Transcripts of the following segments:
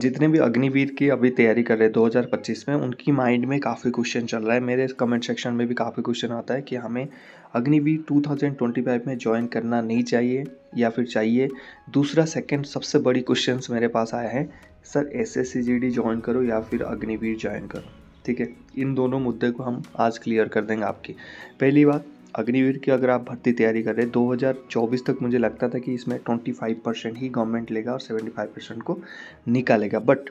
जितने भी अग्निवीर की अभी तैयारी कर रहे हैं 2025 में, उनकी माइंड में काफ़ी क्वेश्चन चल रहा है। मेरे कमेंट सेक्शन में भी काफ़ी क्वेश्चन आता है कि हमें अग्निवीर 2025 में ज्वाइन करना नहीं चाहिए या फिर चाहिए। दूसरा सेकंड सबसे बड़ी क्वेश्चंस मेरे पास आया है, सर SSC-GD ज्वाइन करो या फिर अग्निवीर ज्वाइन करो। ठीक है, इन दोनों मुद्दे को हम आज क्लियर कर देंगे आपकी। पहली बात, अग्निवीर की अगर आप भर्ती तैयारी कर रहे हैं 2024 तक, मुझे लगता था कि इसमें 25% ही गवर्नमेंट लेगा और 75% को निकालेगा। बट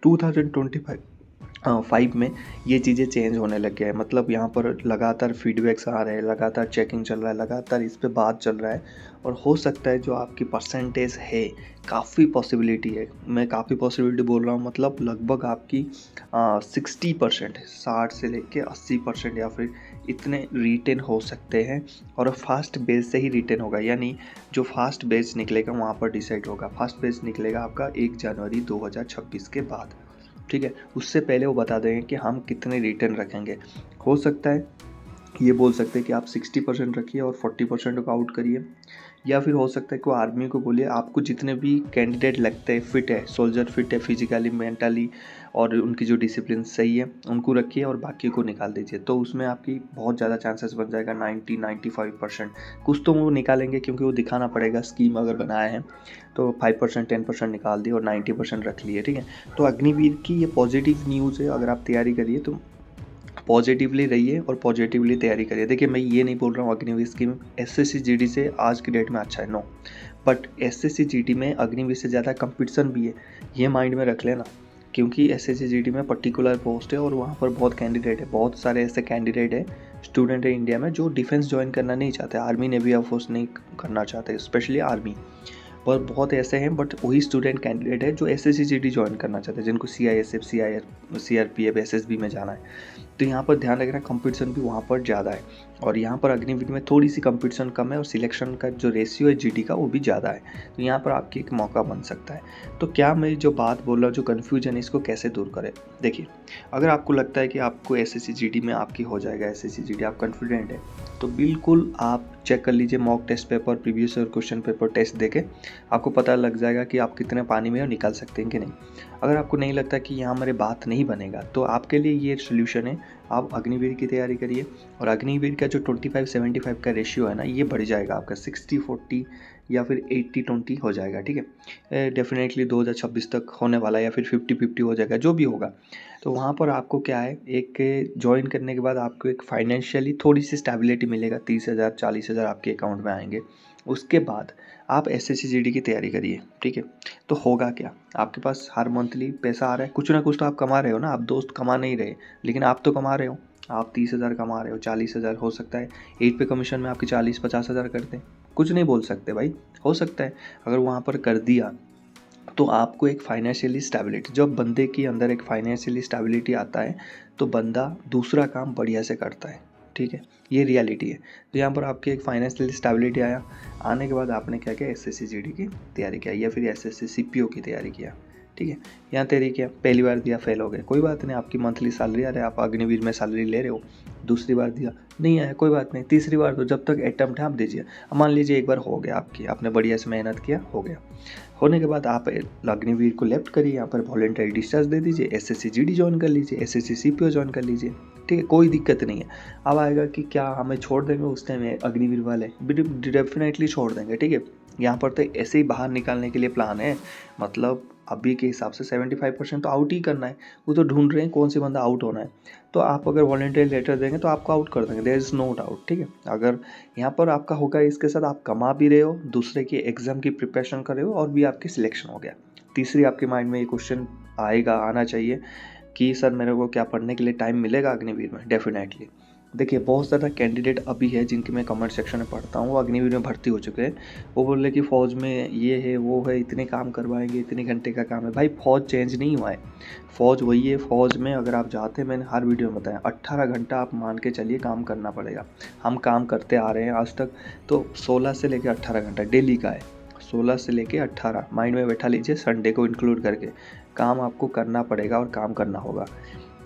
2025 में ये चीज़ें चेंज होने लग गया है। मतलब यहाँ पर लगातार फीडबैक्स आ रहे हैं, लगातार चेकिंग चल रहा है, लगातार इस पे बात चल रहा है। और हो सकता है जो आपकी परसेंटेज है, काफ़ी पॉसिबिलिटी है, मैं काफ़ी पॉसिबिलिटी बोल रहा हूँ, मतलब लगभग आपकी 60%, 60 से लेके 80% या फिर इतने रिटेन हो सकते हैं। और फास्ट बेस से ही रिटेन होगा, यानी जो फास्ट बेस निकलेगा वहाँ पर डिसाइड होगा। फास्ट बेस निकलेगा आपका 1 जनवरी 2026 के बाद। ठीक है, उससे पहले वो बता देंगे कि हम कितने रिटर्न रखेंगे। हो सकता है ये बोल सकते हैं कि आप 60% रखिए और 40% को आउट करिए, या फिर हो सकता है कि आर्मी को बोलिए आपको जितने भी कैंडिडेट लगते हैं फिट है, सोल्जर फिट है फिजिकली मेंटली और उनकी जो डिसिप्लिन सही है, उनको रखिए और बाकी को निकाल दीजिए। तो उसमें आपकी बहुत ज़्यादा चांसेस बन जाएगा 90-95%। कुछ तो वो निकालेंगे क्योंकि वो दिखाना पड़ेगा, स्कीम अगर बनाया है तो 5% 10% निकाल दिए और 90% रख लिए। ठीक है, तो अग्निवीर की ये पॉजिटिव न्यूज़ है। अगर आप तैयारी करिए तो पॉजिटिवली रहिए और पॉजिटिवली तैयारी करिए। देखिए, मैं ये नहीं बोल रहा हूँ अग्निवीर स्कीम SSC-GD से आज की डेट में अच्छा है, नो। बट SSC-GD में अग्निवीर से ज़्यादा कंपटीशन भी है, ये माइंड में रख लेना। क्योंकि SSC-GD में पर्टिकुलर पोस्ट है और वहाँ पर बहुत कैंडिडेट है, बहुत सारे ऐसे कैंडिडेट है, स्टूडेंट है इंडिया में जो डिफेंस ज्वाइन करना नहीं चाहते, आर्मी नेवी एयरफोर्स नहीं करना चाहते, स्पेशली आर्मी। पर बहुत ऐसे हैं, बट वही स्टूडेंट कैंडिडेट है जो SSC-GD ज्वाइन करना चाहते हैं, जिनको CISF CRPF SSB में जाना है। तो यहाँ पर ध्यान रखना, कंपटीशन भी वहाँ पर ज़्यादा है। और यहाँ पर अग्निवीर में थोड़ी सी कंपटीशन कम है और सिलेक्शन का जो रेशियो है GD का वो भी ज़्यादा है। तो यहाँ पर आपकी एक मौका बन सकता है। तो क्या मैं जो बात बोल रहा हूँ, जो कन्फ्यूजन है, इसको कैसे दूर करें? देखिए, अगर आपको लगता है कि आपको SSC-GD में आपकी हो जाएगा, SSC-GD आप कॉन्फिडेंट है, तो बिल्कुल आप चेक कर लीजिए mock test paper, previous year question paper test देके आपको पता लग जाएगा कि आप कितने पानी में निकाल सकते हैं कि नहीं। अगर आपको नहीं लगता कि यहाँ हमारे बात नहीं बनेगा, तो आपके लिए ये सोल्यूशन है, आप अग्निवीर की तैयारी करिए। और अग्निवीर का जो 25-75 का रेशियो है ना, ये बढ़ जाएगा आपका 60-40 या फिर 80-20 हो जाएगा। ठीक है, डेफिनेटली 2026 तक होने वाला है, या फिर 50-50 हो जाएगा, जो भी होगा। तो वहाँ पर आपको क्या है, एक ज्वाइन करने के बाद आपको एक फाइनेंशियली थोड़ी सी स्टेबिलिटी मिलेगा, 30,000 40,000 आपके अकाउंट में आएंगे। उसके बाद आप SSC-GD की तैयारी करिए। ठीक है, तो होगा क्या, आपके पास हर मंथली पैसा आ रहा है, कुछ ना कुछ तो आप कमा रहे हो ना। आप दोस्त कमा नहीं रहे, लेकिन आप तो कमा रहे हो। आप 30,000 कमा रहे हो, 40,000 हो सकता है 8 पे कमीशन में आपकी 40-50,000 कर दें। कुछ नहीं बोल सकते भाई, हो सकता है। अगर वहाँ पर कर दिया तो आपको एक फाइनेंशियली स्टेबिलिटी, जब बंदे के अंदर एक फाइनेंशियली स्टेबिलिटी आता है तो बंदा दूसरा काम बढ़िया से करता है। ठीक है, ये रियलिटी है। तो यहाँ पर आपकी एक फाइनेंशियल स्टेबिलिटी आया, आने के बाद आपने क्या किया, SSC-GD की तैयारी किया या फिर SSC-CPO की तैयारी किया। ठीक है, यहाँ तैयारी किया, पहली बार दिया, फेल हो गए, कोई बात नहीं, आपकी मंथली सैलरी आ रही है, आप अग्निवीर में सैलरी ले रहे हो। दूसरी बार दिया, नहीं आया, कोई बात नहीं, तीसरी बार, तो जब तक अटेम्प्ट है आप दीजिए। अब मान लीजिए एक बार हो गया, आपने बढ़िया से मेहनत किया, हो गया। होने के बाद आप अग्निवीर को लेफ्ट करिए, यहाँ पर वॉलेंटरी डिस्चार्ज दे दीजिए, SSC-GD ज्वाइन कर लीजिए, SSC-CPO ज्वाइन कर लीजिए। ठीक है, कोई दिक्कत नहीं है। अब आएगा कि क्या हमें छोड़ देंगे उस टाइम अग्निवीर वाले, डेफिनेटली छोड़ देंगे। ठीक है, यहाँ पर तो ऐसे ही बाहर निकालने के लिए प्लान है। मतलब अभी के हिसाब से 75% तो आउट ही करना है। वो तो ढूंढ रहे हैं कौन सी बंदा आउट होना है। तो आप अगर वॉलेंटरी लेटर देंगे तो आपको आउट कर देंगे, देयर इज़ नो डाउट। ठीक है, अगर यहाँ पर आपका होगा, इसके साथ आप कमा भी रहे हो, दूसरे की एग्जाम की प्रिपरेशन कर रहे हो, और भी आपकी सिलेक्शन हो गया। तीसरी आपके माइंड में ये क्वेश्चन आना चाहिए कि सर मेरे को क्या पढ़ने के लिए टाइम मिलेगा अग्निवीर में? डेफिनेटली। देखिए, बहुत ज़्यादा कैंडिडेट अभी है जिनके मैं कमेंट सेक्शन में पढ़ता हूँ, वो अग्निवीर में भर्ती हो चुके हैं। वो बोल रहे कि फ़ौज में ये है वो है, इतने काम करवाएंगे, इतने घंटे का काम है। भाई, फ़ौज चेंज नहीं हुआ है, फ़ौज वही है। फ़ौज में अगर आप जाते हैं, मैंने हर वीडियो में बताया, 18 घंटा आप मान के चलिए काम करना पड़ेगा। हम काम करते आ रहे हैं आज तक, तो 16 से लेकर 18 घंटा डेली का है। 16 से लेकर 18 माइंड में बैठा लीजिए, संडे को इंक्लूड करके काम आपको करना पड़ेगा और काम करना होगा।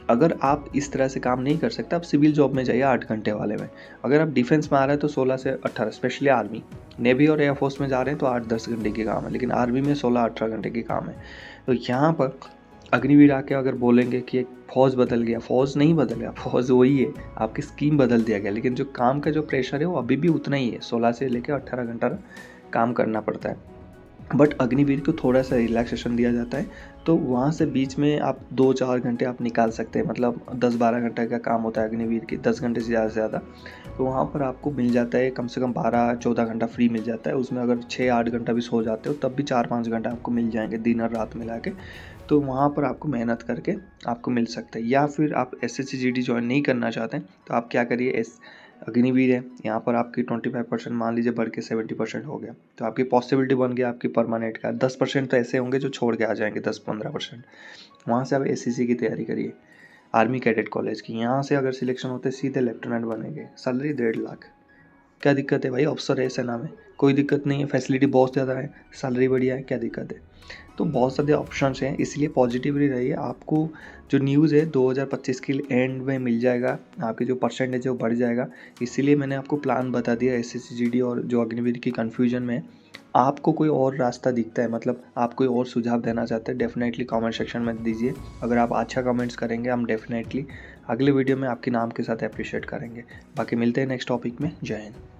अगर आप इस तरह से काम नहीं कर सकते, आप सिविल जॉब में जाइए 8 घंटे वाले में। अगर आप डिफेंस में आ रहे हैं तो 16 से 18, स्पेशली आर्मी, नेवी और एयरफोर्स में जा रहे हैं तो 8-10 घंटे की काम है, लेकिन आर्मी में 16-18 घंटे की काम है। तो यहाँ पर अग्निवीर आके अगर बोलेंगे कि एक फौज बदल गया, फौज नहीं बदल गया, फौज वही है, आपकी स्कीम बदल दिया गया, लेकिन जो काम का जो प्रेशर है वो अभी भी उतना ही है। 16 से लेकर 18 घंटा काम करना पड़ता है। बट अग्निवीर को थोड़ा सा रिलैक्सेशन दिया जाता है, तो वहाँ से बीच में आप 2-4 घंटे आप निकाल सकते हैं। मतलब 10-12 घंटे का काम होता है अग्निवीर की, 10 घंटे से ज़्यादा से ज़्यादा। तो वहाँ पर आपको मिल जाता है कम से कम 12-14 घंटा फ्री मिल जाता है। उसमें अगर 6-8 घंटा भी सो जाते हो तब भी 4-5 घंटा आपको मिल जाएंगे दिन और रात मिला के। तो वहाँ पर आपको मेहनत करके आपको मिल सकता है। या फिर आप SSC-GD ज्वाइन नहीं करना चाहते हैं तो आप क्या करिए, अग्निवीर है, यहाँ पर आपकी 25% मान लीजिए बढ़ के 70% हो गया, तो आपकी पॉसिबिलिटी बन गया आपकी परमानेंट का। 10% तो ऐसे होंगे जो छोड़ के आ जाएंगे, 10-15%। वहाँ से आप SCC की तैयारी करिए, आर्मी कैडेट कॉलेज की। यहाँ से अगर सिलेक्शन होते सीधे लेफ्टिनेंट बनेंगे, सैलरी 1.5 लाख। क्या दिक्कत है भाई, अफसर है सेना में, कोई दिक्कत नहीं है, फैसिलिटी बहुत ज़्यादा है, सैलरी बढ़िया है, क्या दिक्कत है। तो बहुत सारे ऑप्शंस हैं, इसलिए पॉजिटिवली रहिए। आपको जो न्यूज़ है 2025 के एंड में मिल जाएगा, आपकी जो परसेंटेज है वो बढ़ जाएगा। इसीलिए मैंने आपको प्लान बता दिया SSC-GD और जो अग्निवीर की कन्फ्यूजन में है। आपको कोई और रास्ता दिखता है, मतलब आप कोई और सुझाव देना चाहते हैं, डेफिनेटली कमेंट सेक्शन में दीजिए। अगर आप अच्छा कमेंट्स करेंगे हम डेफिनेटली अगले वीडियो में आपके नाम के साथ अप्रिशिएट करेंगे। बाकी मिलते हैं नेक्स्ट टॉपिक में। जय हिंद।